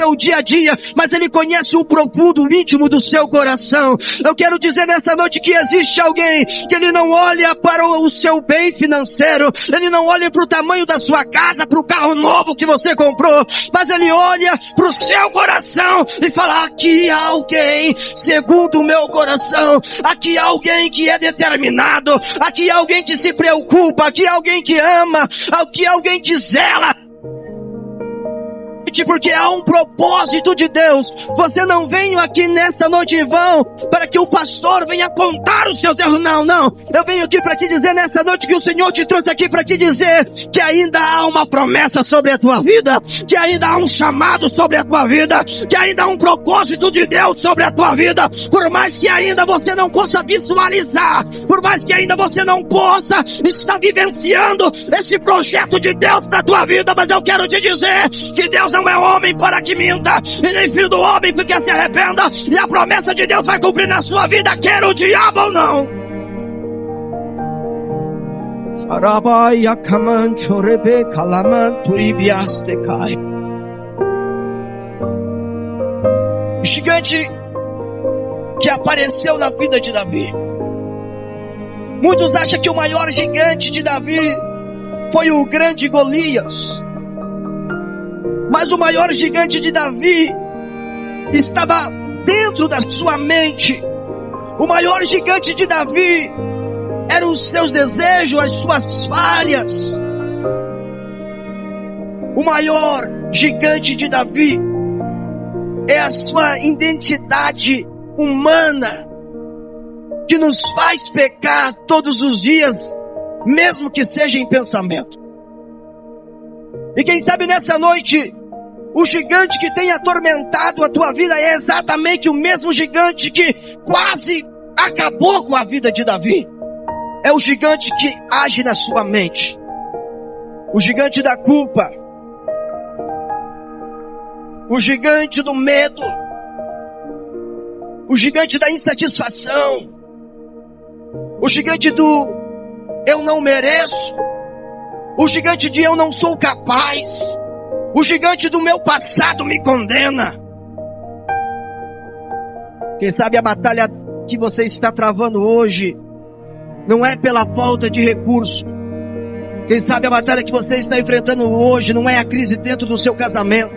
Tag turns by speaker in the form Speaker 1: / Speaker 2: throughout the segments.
Speaker 1: seu dia a dia, mas Ele conhece o profundo, o íntimo do seu coração. Eu quero dizer nessa noite que existe alguém que Ele não olha para o seu bem financeiro, Ele não olha para o tamanho da sua casa, para o carro novo que você comprou, mas Ele olha para o seu coração e fala: aqui há alguém segundo o meu coração, aqui há alguém que é determinado, aqui há alguém que se preocupa, aqui há alguém que ama, aqui há alguém que zela. Porque há um propósito de Deus. Você não veio aqui nessa noite em vão para que o pastor venha apontar os seus erros. Não. Eu venho aqui para te dizer nessa noite que o Senhor te trouxe aqui para te dizer que ainda há uma promessa sobre a tua vida, que ainda há um chamado sobre a tua vida, que ainda há um propósito de Deus sobre a tua vida. Por mais que ainda você não possa visualizar, por mais que ainda você não possa estar vivenciando esse projeto de Deus para a tua vida, mas eu quero te dizer que Deus não é homem para que minta, e nem filho do homem porque se arrependa, e a promessa de Deus vai cumprir na sua vida, quer o diabo ou não. O gigante que apareceu na vida de Davi. Muitos acham que o maior gigante de Davi foi o grande Golias. Mas o maior gigante de Davi estava dentro da sua mente. O maior gigante de Davi eram os seus desejos, as suas falhas. O maior gigante de Davi é a sua identidade humana, que nos faz pecar todos os dias, mesmo que seja em pensamento. E quem sabe nessa noite, o gigante que tem atormentado a tua vida é exatamente o mesmo gigante que quase acabou com a vida de Davi. É o gigante que age na sua mente. O gigante da culpa. O gigante do medo. O gigante da insatisfação. O gigante do eu não mereço. O gigante de eu não sou capaz. O gigante do meu passado me condena. Quem sabe a batalha que você está travando hoje não é pela falta de recurso. Quem sabe a batalha que você está enfrentando hoje não é a crise dentro do seu casamento.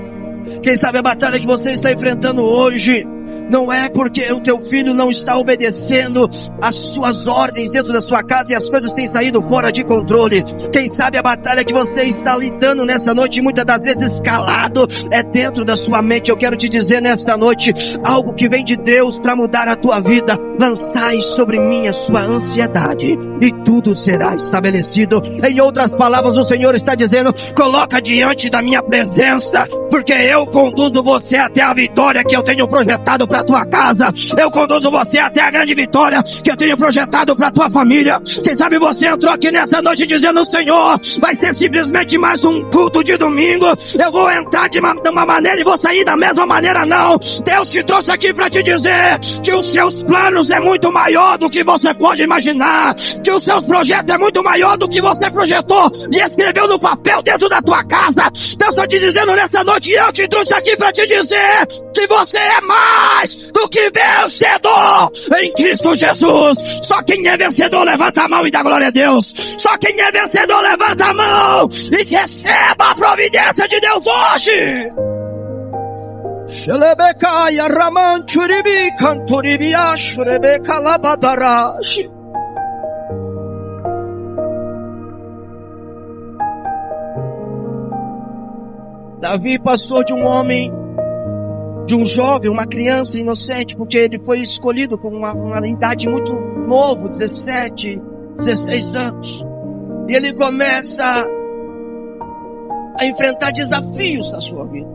Speaker 1: Quem sabe a batalha que você está enfrentando hoje não é porque o teu filho não está obedecendo as suas ordens dentro da sua casa e as coisas têm saído fora de controle. Quem sabe a batalha que você está lidando nessa noite, muitas das vezes calado, é dentro da sua mente. Eu quero te dizer nesta noite, algo que vem de Deus para mudar a tua vida. Lançai sobre mim a sua ansiedade e tudo será estabelecido. Em outras palavras, o Senhor está dizendo, coloca diante da minha presença, porque eu conduzo você até a vitória que eu tenho projetado para tua casa. Eu conduzo você até a grande vitória que eu tenho projetado para tua família. Quem sabe você entrou aqui nessa noite dizendo, Senhor, vai ser simplesmente mais um culto de domingo. Eu vou entrar de uma maneira e vou sair da mesma maneira. Não. Deus te trouxe aqui para te dizer que os seus planos é muito maior do que você pode imaginar. Que os seus projetos é muito maior do que você projetou e escreveu no papel dentro da tua casa. Deus está te dizendo nessa noite, eu te trouxe aqui para te dizer que você é mais do que vencedor em Cristo Jesus. Só quem é vencedor levanta a mão e dá glória a Deus. Só quem é vencedor levanta a mão e receba a providência de Deus hoje. Davi passou de um homem, de um jovem, uma criança inocente, porque ele foi escolhido com uma idade muito nova, 17, 16 anos. E ele começa a enfrentar desafios na sua vida.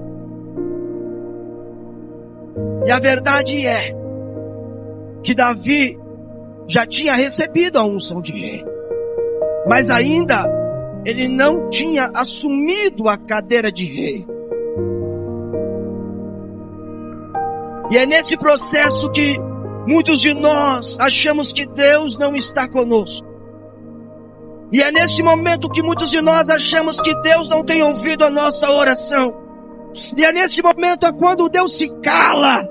Speaker 1: E a verdade é que Davi já tinha recebido a unção de rei, mas ainda ele não tinha assumido a cadeira de rei. E é nesse processo que muitos de nós achamos que Deus não está conosco. E é nesse momento que muitos de nós achamos que Deus não tem ouvido a nossa oração. E é nesse momento quando Deus se cala.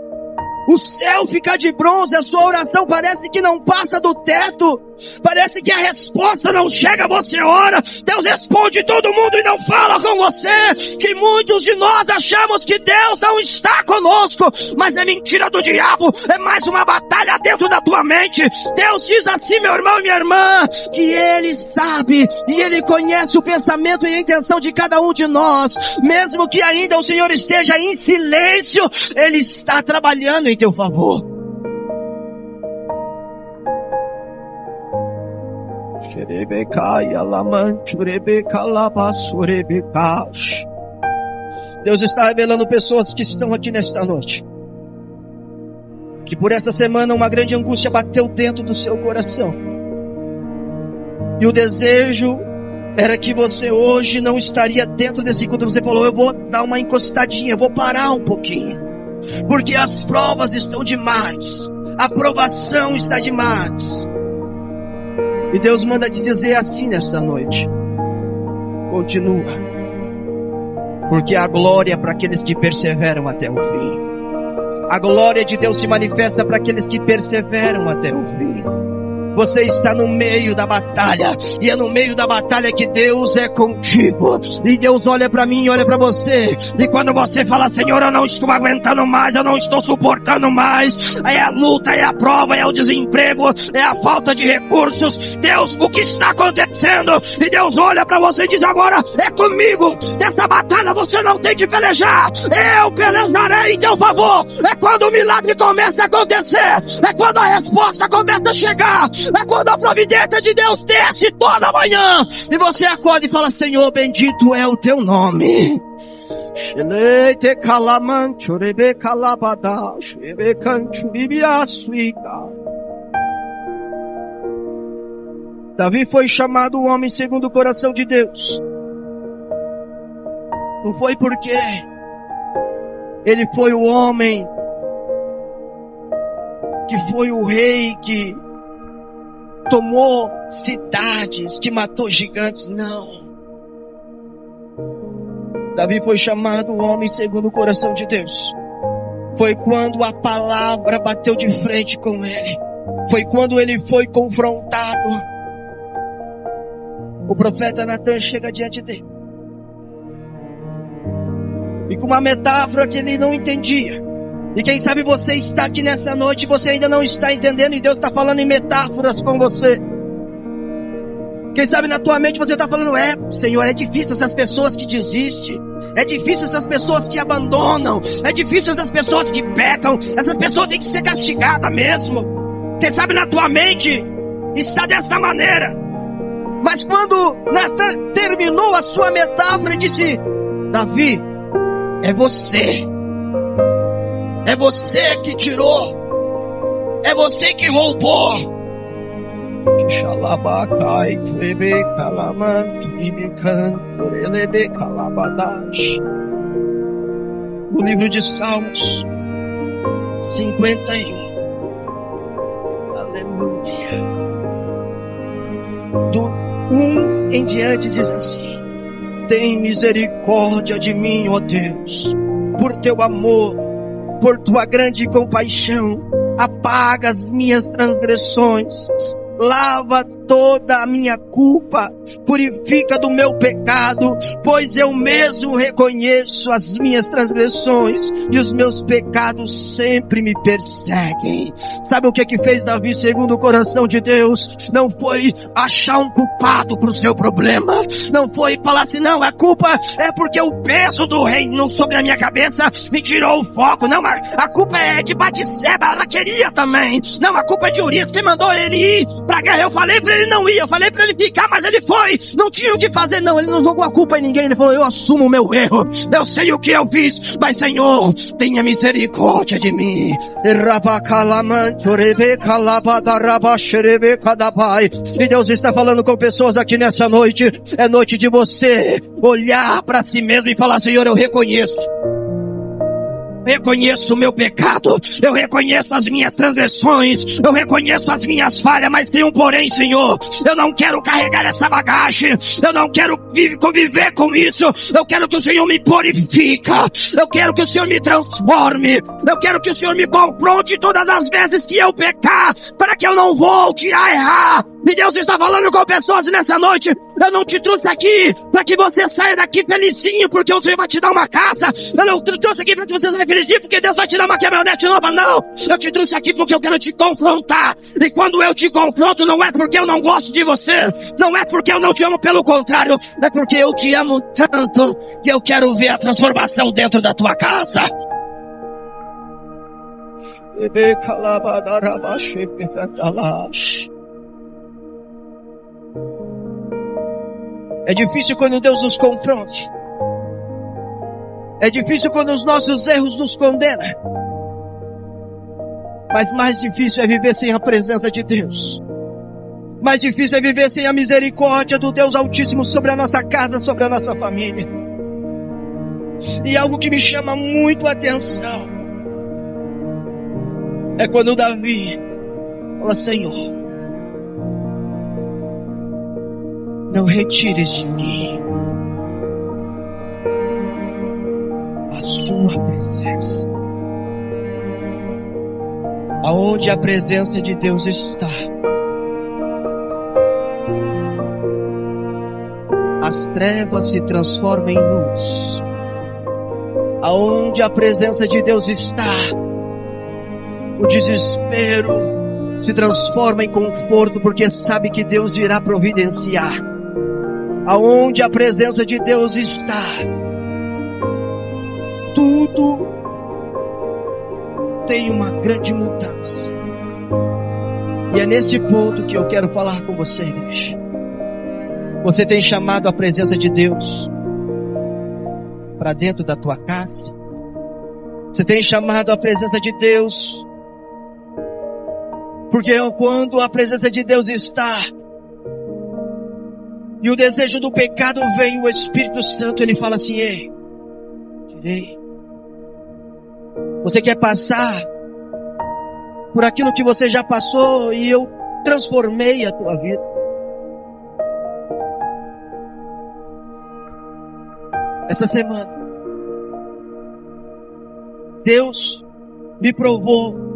Speaker 1: O céu fica de bronze, a sua oração parece que não passa do teto. Parece que a resposta não chega, você ora, Deus responde todo mundo e não fala com você. Que muitos de nós achamos que Deus não está conosco, mas é mentira do diabo, é mais uma batalha dentro da tua mente. Deus diz assim, meu irmão e minha irmã, que Ele sabe e Ele conhece o pensamento e a intenção de cada um de nós. Mesmo que ainda o Senhor esteja em silêncio, Ele está trabalhando em teu favor. Deus está revelando pessoas que estão aqui nesta noite, que por essa semana uma grande angústia bateu dentro do seu coração, e o desejo era que você hoje não estaria dentro desse culto. Você falou, eu vou dar uma encostadinha, vou parar um pouquinho, porque as provas estão demais, a provação está demais. E Deus manda te dizer assim nesta noite: continua, porque a glória é para aqueles que perseveram até o fim. A glória de Deus se manifesta para aqueles que perseveram até o fim. Você está no meio da batalha, e é no meio da batalha que Deus é contigo. E Deus olha para mim e olha para você, e quando você fala, Senhor, eu não estou aguentando mais, eu não estou suportando mais, é a luta, é a prova, é o desemprego, é a falta de recursos, Deus, o que está acontecendo? E Deus olha para você e diz, agora é comigo, dessa batalha você não tem de pelejar, eu pelejarei em teu favor. É quando o milagre começa a acontecer, é quando a resposta começa a chegar, é quando a providência de Deus desce toda manhã e você acorda e fala, Senhor, bendito é o teu nome. Davi foi chamado o homem segundo o coração de Deus. Não foi porque ele foi o homem que foi o rei que tomou cidades, que matou gigantes, não. Davi foi chamado o homem segundo o coração de Deus. Foi quando a palavra bateu de frente com ele. Foi quando ele foi confrontado. O profeta Natan chega diante dele e com uma metáfora que ele não entendia. E quem sabe você está aqui nessa noite e você ainda não está entendendo, e Deus está falando em metáforas com você. Quem sabe na tua mente você está falando, Senhor, é difícil essas pessoas que desistem, é difícil essas pessoas que abandonam, é difícil essas pessoas que pecam, essas pessoas têm que ser castigadas mesmo. Quem sabe na tua mente está desta maneira. Mas quando Natan terminou a sua metáfora e disse, Davi, é você. É você que tirou. É você que roubou. No livro de Salmos 51. Aleluia. Do 1 em diante diz assim: tem misericórdia de mim, ó Deus, por teu amor, por tua grande compaixão, apaga as minhas transgressões, lava toda a minha culpa, purifica do meu pecado, pois eu mesmo reconheço as minhas transgressões e os meus pecados sempre me perseguem. Sabe o que fez Davi segundo o coração de Deus? Não foi achar um culpado para o seu problema, não foi falar assim, não, a culpa é porque o peso do reino sobre a minha cabeça me tirou o foco. Não, a culpa é de Batseba, ela queria também. Não, a culpa é de Urias, você mandou ele ir pra guerra, eu falei pra ele não ir, eu falei pra ele ficar, mas ele foi, não tinha o que fazer. Não, ele não jogou a culpa em ninguém, ele falou, eu assumo o meu erro, eu sei o que eu fiz, mas Senhor, tenha misericórdia de mim. E Deus está falando com pessoas aqui nessa noite, é noite de você olhar pra si mesmo e falar, Senhor, eu reconheço reconheço o meu pecado, eu reconheço as minhas transgressões, eu reconheço as minhas falhas, mas tem um porém, Senhor, eu não quero carregar essa bagagem, eu não quero conviver com isso, eu quero que o Senhor me purifica, eu quero que o Senhor me transforme, eu quero que o Senhor me confronte todas as vezes que eu pecar, para que eu não volte a errar. E Deus está falando com pessoas nessa noite, eu não te trouxe aqui para que você saia daqui felizinho, porque o Senhor vai te dar uma casa, eu não te trouxe aqui para que você saia felizinho, porque Deus vai te dar uma caminhonete nova, não, eu te trouxe aqui porque eu quero te confrontar, e quando eu te confronto, não é porque eu não gosto de você, não é porque eu não te amo, pelo contrário, é porque eu te amo tanto, que eu quero ver a transformação dentro da tua casa. É difícil quando Deus nos confronta. É difícil quando os nossos erros nos condenam. Mas mais difícil é viver sem a presença de Deus. Mais difícil é viver sem a misericórdia do Deus Altíssimo sobre a nossa casa, sobre a nossa família. E algo que me chama muito a atenção é quando Davi fala: Senhor, não retires de mim a sua presença. Aonde a presença de Deus está, as trevas se transformam em luz. Aonde a presença de Deus está, o desespero se transforma em conforto, porque sabe que Deus irá providenciar. Aonde a presença de Deus está, tudo tem uma grande mudança. E é nesse ponto que eu quero falar com você, igreja. Você tem chamado a presença de Deus para dentro da tua casa? Você tem chamado a presença de Deus? Porque quando a presença de Deus está e o desejo do pecado vem, o Espírito Santo, ele fala assim: ei, tirei. Você quer passar por aquilo que você já passou e eu transformei a tua vida. Essa semana, Deus me provou.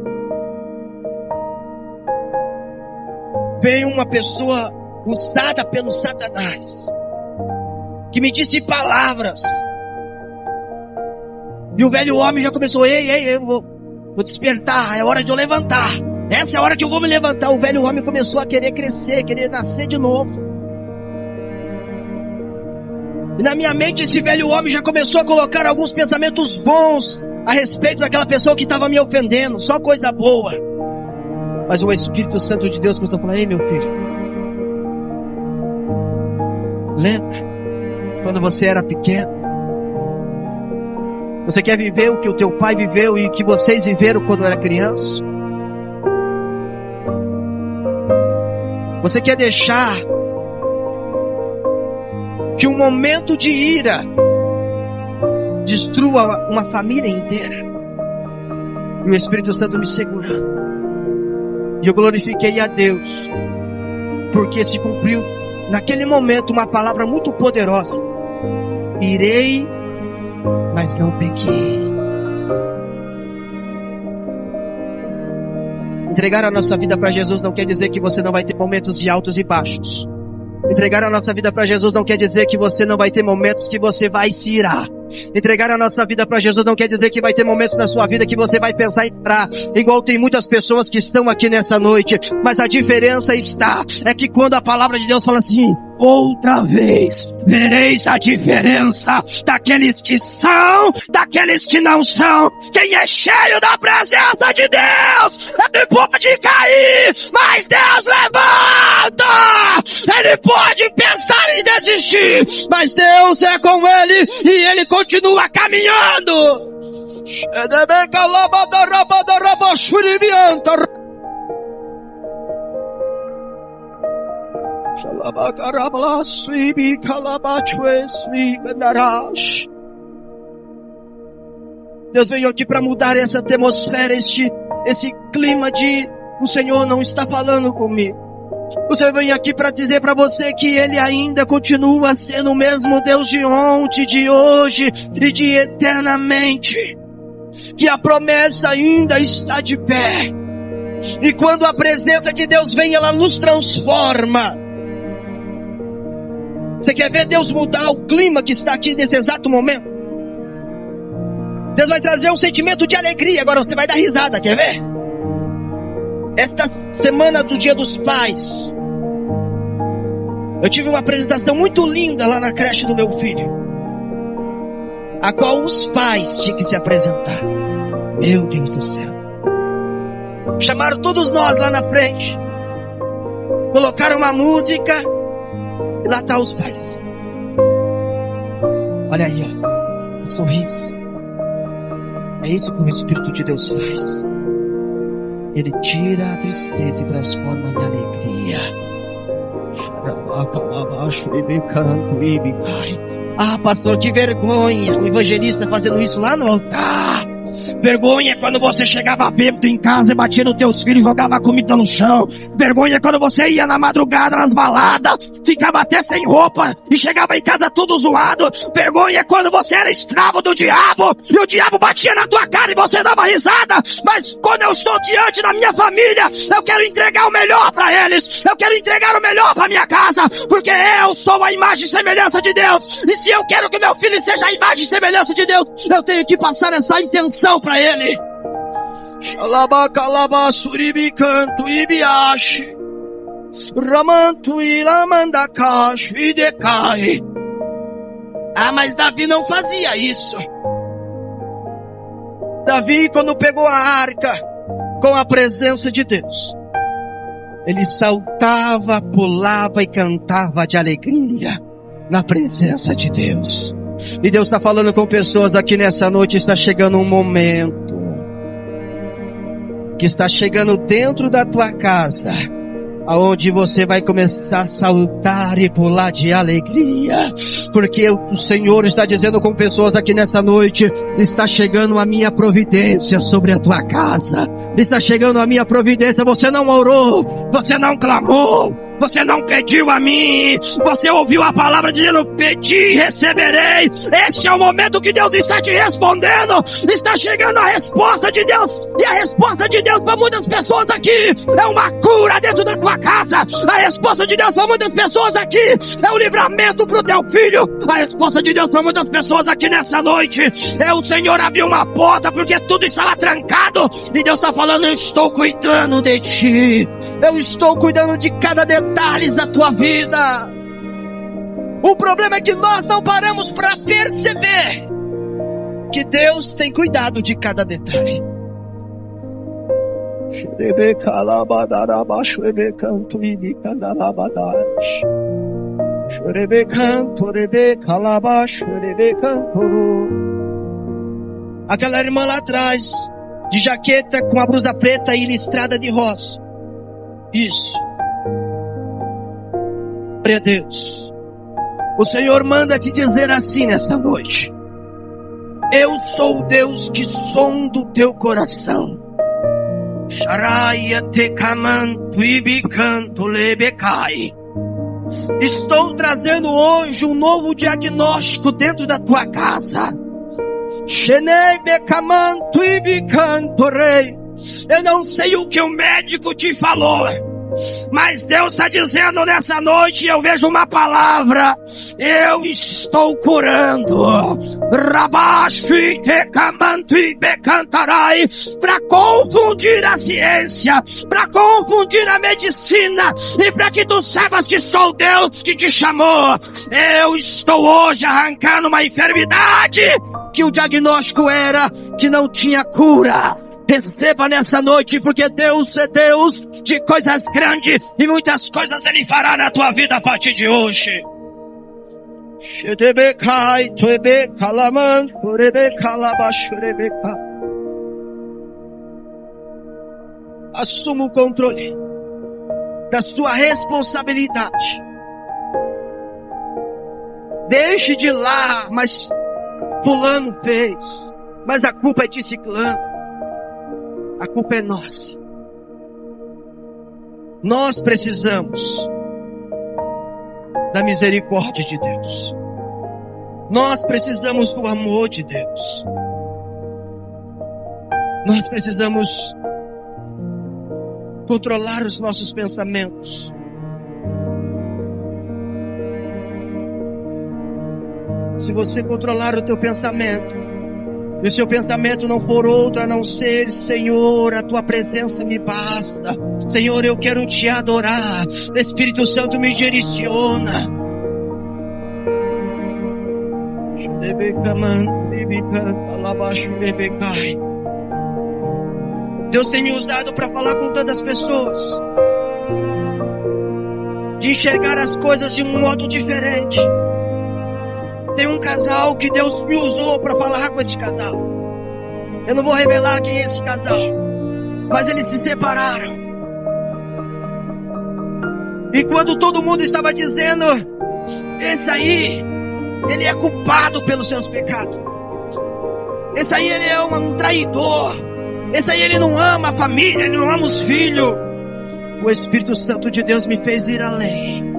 Speaker 1: Veio uma pessoa usada pelo Satanás, que me disse palavras. E o velho homem já começou: ei, eu vou despertar, é hora de eu levantar. Essa é a hora que eu vou me levantar. O velho homem começou a querer crescer, querer nascer de novo. E na minha mente esse velho homem já começou a colocar alguns pensamentos bons a respeito daquela pessoa que estava me ofendendo, só coisa boa. Mas o Espírito Santo de Deus começou a falar: ei, meu filho, lembra quando você era pequeno? Você quer viver o que o teu pai viveu e o que vocês viveram quando era criança? Você quer deixar que um momento de ira destrua uma família inteira? E o Espírito Santo me segurando. E eu glorifiquei a Deus, porque se cumpriu naquele momento uma palavra muito poderosa: irei, mas não pequei. Entregar a nossa vida para Jesus não quer dizer que você não vai ter momentos de altos e baixos. Entregar a nossa vida para Jesus não quer dizer que você não vai ter momentos que você vai se irar. Entregar a nossa vida para Jesus não quer dizer que vai ter momentos na sua vida que você vai pensar em entrar, igual tem muitas pessoas que estão aqui nessa noite. Mas a diferença está, é que quando a palavra de Deus fala assim: outra vez vereis a diferença daqueles que são, daqueles que não são. Quem é cheio da presença de Deus, ele pode cair, mas Deus levanta. Ele pode pensar em desistir, mas Deus é com ele e ele continua caminhando. Deus veio aqui para mudar essa atmosfera, esse clima de o Senhor não está falando comigo. O Senhor veio aqui para dizer para você que Ele ainda continua sendo o mesmo Deus de ontem, de hoje e de eternamente. Que a promessa ainda está de pé. E quando a presença de Deus vem, ela nos transforma. Você quer ver Deus mudar o clima que está aqui nesse exato momento? Deus vai trazer um sentimento de alegria. Agora você vai dar risada, quer ver? Esta semana do Dia dos Pais, eu tive uma apresentação muito linda lá na creche do meu filho, a qual os pais tinham que se apresentar. Meu Deus do céu. Chamaram todos nós lá na frente, colocaram uma música, e lá tá os pais. Olha aí, ó, um sorriso. É isso que o Espírito de Deus faz. Ele tira a tristeza e transforma em alegria. Ah, pastor, que vergonha. O evangelista fazendo isso lá no altar. Vergonha quando você chegava bêbado em casa e batia nos teus filhos e jogava comida no chão. Vergonha quando você ia na madrugada nas baladas, ficava até sem roupa e chegava em casa tudo zoado. Vergonha quando você era escravo do diabo e o diabo batia na tua cara e você dava risada. Mas quando eu estou diante da minha família, eu quero entregar o melhor para eles. Eu quero entregar o melhor para minha casa, porque eu sou a imagem e semelhança de Deus. E se eu quero que meu filho seja a imagem e semelhança de Deus, eu tenho que passar essa intenção para ele. Suribicanto ibiashi Ramantu ilamandakashi e decai. Ah, mas Davi não fazia isso. Davi, quando pegou a arca com a presença de Deus, ele saltava, pulava e cantava de alegria na presença de Deus. E Deus está falando com pessoas aqui nessa noite. Está chegando um momento que está chegando dentro da tua casa, aonde você vai começar a saltar e pular de alegria, porque o Senhor está dizendo com pessoas aqui nessa noite: está chegando a minha providência sobre a tua casa, está chegando a minha providência. Você não orou, você não clamou, você não pediu a mim, você ouviu a palavra dizendo: pedi e receberei. Este é o momento que Deus está te respondendo. Está chegando a resposta de Deus, e a resposta de Deus para muitas pessoas aqui é uma cura dentro da tua casa. A resposta de Deus para muitas pessoas aqui é o livramento para o teu filho. A resposta de Deus para muitas pessoas aqui nessa noite é o Senhor abrir uma porta porque tudo estava trancado, e Deus está falando: eu estou cuidando de ti, eu estou cuidando de cada detalhe da tua vida. O problema é que nós não paramos para perceber que Deus tem cuidado de cada detalhe. Aquela irmã lá atrás, de jaqueta com a blusa preta e listrada de rosa. Isso. Glória a Deus. O Senhor manda te dizer assim nesta noite: eu sou o Deus que sonda o teu coração. Estou trazendo hoje um novo diagnóstico dentro da tua casa. Eu não sei o que o médico te falou, mas Deus está dizendo nessa noite, eu vejo uma palavra: eu estou curando. Para confundir a ciência, para confundir a medicina, e para que tu saibas que sou Deus que te chamou. Eu estou hoje arrancando uma enfermidade que o diagnóstico era que não tinha cura. Receba nessa noite, porque Deus é Deus de coisas grandes, e muitas coisas Ele fará na tua vida a partir de hoje. Assuma o controle da sua responsabilidade. Deixe de lá, mas fulano fez, Mas a culpa é de ciclano. A culpa é nossa. Nós precisamos da misericórdia de Deus. Nós precisamos do amor de Deus. Nós precisamos controlar os nossos pensamentos. Se você controlar o teu pensamento, e o seu pensamento não for outro a não ser: Senhor, a tua presença me basta. Senhor, eu quero te adorar. Espírito Santo me direciona. Deus tem me usado para falar com tantas pessoas, de enxergar as coisas de um modo diferente. Tem um casal que Deus me usou para falar com esse casal. Eu não vou revelar quem é esse casal, mas eles se separaram. E quando todo mundo estava dizendo: esse aí, ele é culpado pelos seus pecados. Esse aí, ele é um traidor. Esse aí, ele não ama a família, ele não ama os filhos. O Espírito Santo de Deus me fez ir além.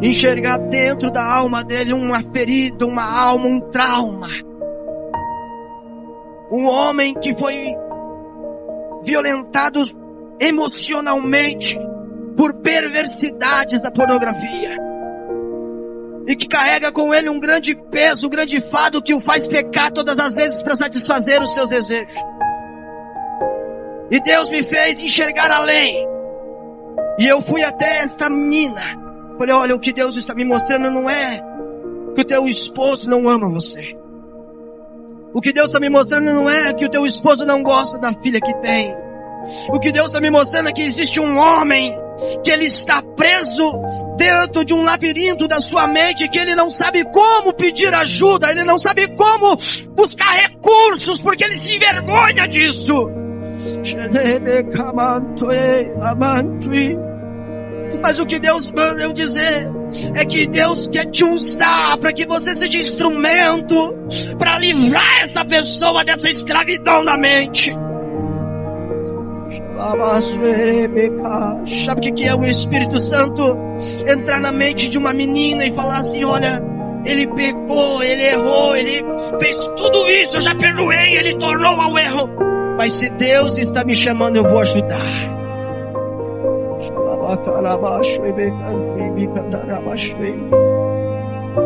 Speaker 1: Enxergar dentro da alma dele uma ferida, uma alma, um trauma. Um homem que foi violentado emocionalmente por perversidades da pornografia. E que carrega com ele um grande peso, um grande fardo que o faz pecar todas as vezes para satisfazer os seus desejos. E Deus me fez enxergar além. E eu fui até esta menina. Falei: olha, o que Deus está me mostrando não é que o teu esposo não ama você. O que Deus está me mostrando não é que o teu esposo não gosta da filha que tem. O que Deus está me mostrando é que existe um homem que ele está preso dentro de um labirinto da sua mente, que ele não sabe como pedir ajuda, ele não sabe como buscar recursos, porque ele se envergonha disso. Mas o que Deus manda eu dizer é que Deus quer te usar para que você seja instrumento para livrar essa pessoa dessa escravidão da mente. Sabe o que é o Espírito Santo? Entrar na mente de uma menina e falar assim: olha, ele pecou, ele errou, ele fez tudo isso, eu já perdoei, ele tornou ao erro. Mas se Deus está me chamando, eu vou ajudar.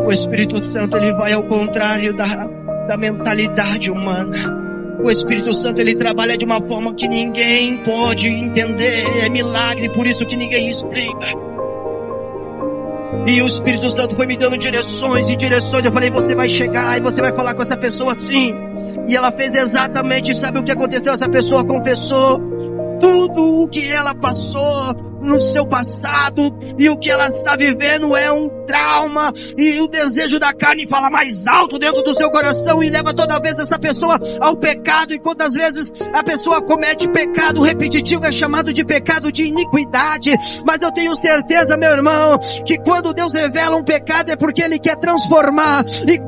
Speaker 1: O Espírito Santo, ele vai ao contrário da mentalidade humana. O Espírito Santo, ele trabalha de uma forma que ninguém pode entender. É milagre, por isso que ninguém explica. E o Espírito Santo foi me dando direções e direções. Eu falei: você vai chegar e você vai falar com essa pessoa assim. E ela fez exatamente. Sabe o que aconteceu? Essa pessoa confessou tudo o que ela passou no seu passado, e o que ela está vivendo é um trauma, e o desejo da carne fala mais alto dentro do seu coração e leva toda vez essa pessoa ao pecado. E quantas vezes a pessoa comete pecado repetitivo, é chamado de pecado de iniquidade. Mas eu tenho certeza, meu irmão, que quando Deus revela um pecado é porque Ele quer transformar. E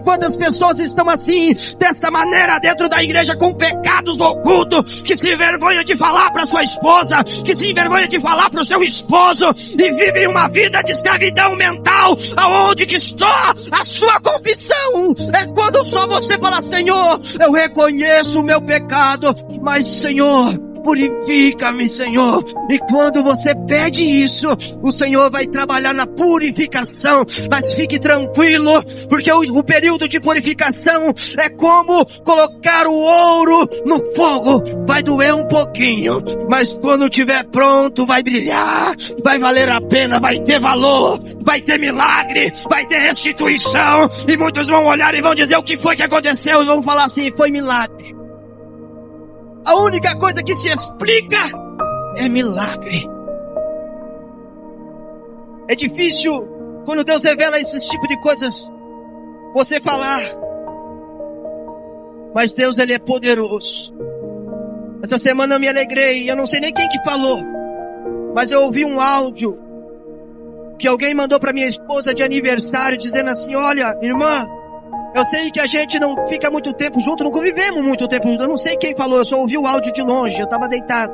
Speaker 1: quantas pessoas estão assim, desta maneira, dentro da igreja, com pecados ocultos, que se envergonham de falar para sua esposa, que se envergonha de falar para o seu esposo, e vivem uma vida de escravidão mental, aonde que só a sua confissão é quando só você fala: Senhor, eu reconheço o meu pecado, mas Senhor, purifica-me, Senhor. E quando você pede isso, o Senhor vai trabalhar na purificação. Mas fique tranquilo, porque o período de purificação é como colocar o ouro no fogo. Vai doer um pouquinho, mas quando estiver pronto vai brilhar, vai valer a pena, vai ter valor, vai ter milagre, vai ter restituição. E muitos vão olhar e vão dizer: o que foi que aconteceu? E vão falar assim: foi milagre. A única coisa que se explica é milagre. É difícil, quando Deus revela esse tipo de coisas, você falar. Mas Deus, Ele é poderoso. Essa semana eu me alegrei, eu não sei nem quem que falou, mas eu ouvi um áudio que alguém mandou para minha esposa de aniversário, dizendo assim: olha, irmã, Eu sei que a gente não fica muito tempo junto, não convivemos muito tempo junto. Eu não sei quem falou, eu só ouvi o áudio de longe, eu estava deitado.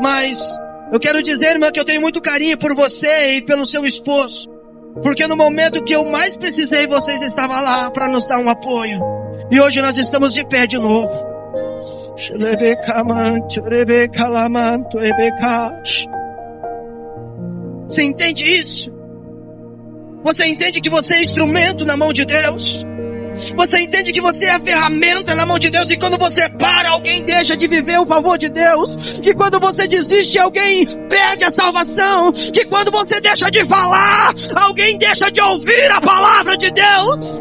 Speaker 1: Mas eu quero dizer, irmã, que eu tenho muito carinho por você e pelo seu esposo. Porque no momento que eu mais precisei, vocês estavam lá para nos dar um apoio. E hoje nós estamos de pé de novo. Você entende isso? Você entende que você é instrumento na mão de Deus? Você entende que você é a ferramenta na mão de Deus, e quando você para, alguém deixa de viver o favor de Deus, que quando você desiste, alguém perde a salvação, que quando você deixa de falar, alguém deixa de ouvir a palavra de Deus.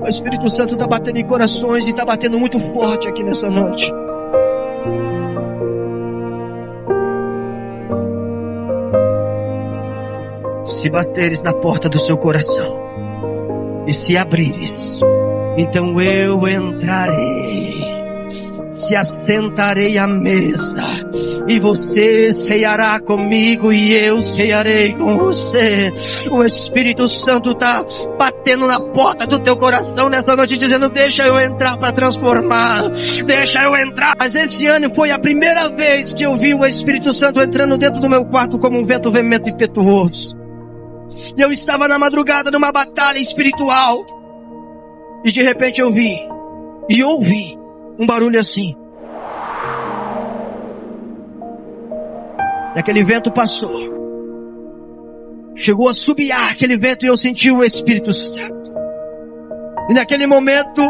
Speaker 1: O Espírito Santo está batendo em corações e está batendo muito forte aqui nessa noite. Se bateres na porta do seu coração e se abrires, então eu entrarei, se assentarei à mesa, e você ceará comigo e eu cearei com você. O Espírito Santo está batendo na porta do teu coração nessa noite, dizendo: deixa eu entrar para transformar, deixa eu entrar. Mas esse ano foi a primeira vez que eu vi o Espírito Santo entrando dentro do meu quarto como um vento veemente e impetuoso. E eu estava na madrugada numa batalha espiritual, e de repente eu vi e ouvi um barulho assim. E aquele vento passou, chegou a subiar aquele vento, e eu senti o Espírito Santo. E naquele momento,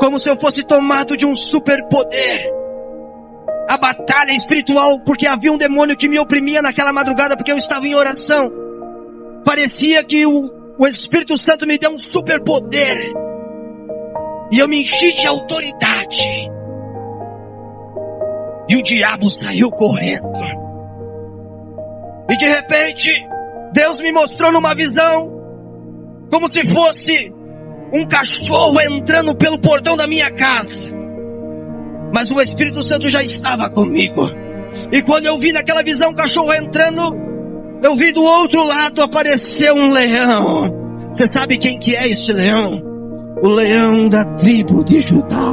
Speaker 1: como se eu fosse tomado de um superpoder, a batalha espiritual, porque havia um demônio que me oprimia naquela madrugada, porque eu estava em oração. Parecia que o Espírito Santo me deu um superpoder, e eu me enchi de autoridade, e o diabo saiu correndo. E de repente, Deus me mostrou numa visão, como se fosse um cachorro entrando pelo portão da minha casa. Mas o Espírito Santo já estava comigo. E quando eu vi naquela visão o cachorro entrando, eu vi do outro lado aparecer um leão. Você sabe quem que é esse leão? O leão da tribo de Judá.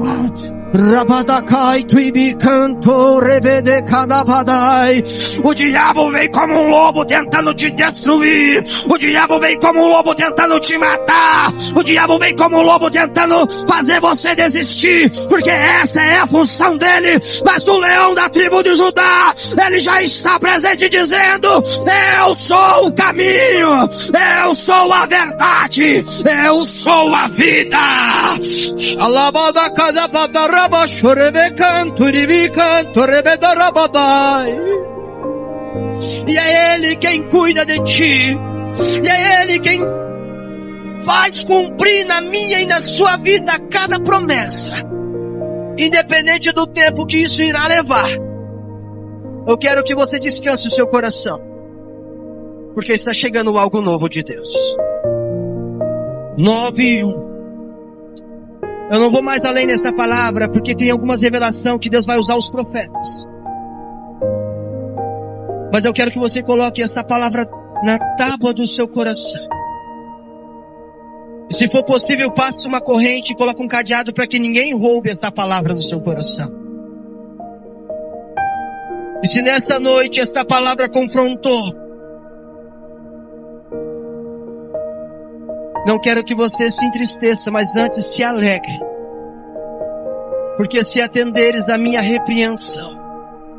Speaker 1: Rabadakai tuibi canto revede canavadai. O diabo vem como um lobo tentando te destruir. O diabo vem como um lobo tentando te matar. O diabo vem como um lobo tentando fazer você desistir, porque essa é a função dele. Mas o leão da tribo de Judá, ele já está presente dizendo: eu sou o caminho, eu sou a verdade, eu sou a vida. E é Ele quem cuida de ti, e é Ele quem faz cumprir na minha e na sua vida cada promessa, independente do tempo que isso irá levar. Eu quero que você descanse o seu coração, porque está chegando algo novo de Deus. 9:1. Eu não vou mais além nessa palavra, porque tem algumas revelações que Deus vai usar os profetas. Mas eu quero que você coloque essa palavra na tábua do seu coração. E se for possível, passe uma corrente e coloque um cadeado para que ninguém roube essa palavra do seu coração. E se nessa noite esta palavra confrontou, não quero que você se entristeça, mas antes se alegre. Porque se atenderes a minha repreensão,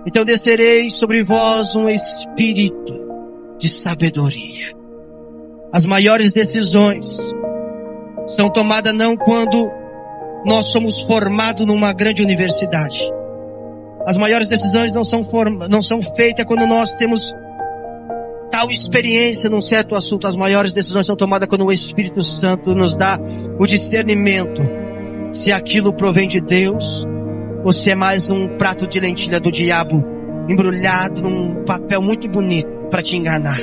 Speaker 1: então descerei sobre vós um espírito de sabedoria. As maiores decisões são tomadas não quando nós somos formados numa grande universidade. As maiores decisões não são feitas quando nós temos tal experiência num certo assunto. As maiores decisões são tomadas quando o Espírito Santo nos dá o discernimento, se aquilo provém de Deus, ou se é mais um prato de lentilha do diabo, embrulhado num papel muito bonito para te enganar.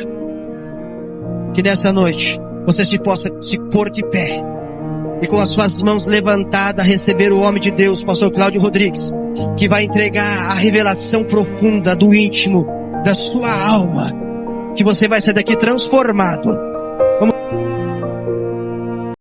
Speaker 1: Que nessa noite você possa se pôr de pé e com as suas mãos levantadas receber o homem de Deus, pastor Cláudio Rodrigues, que vai entregar a revelação profunda do íntimo da sua alma, que você vai sair daqui transformado.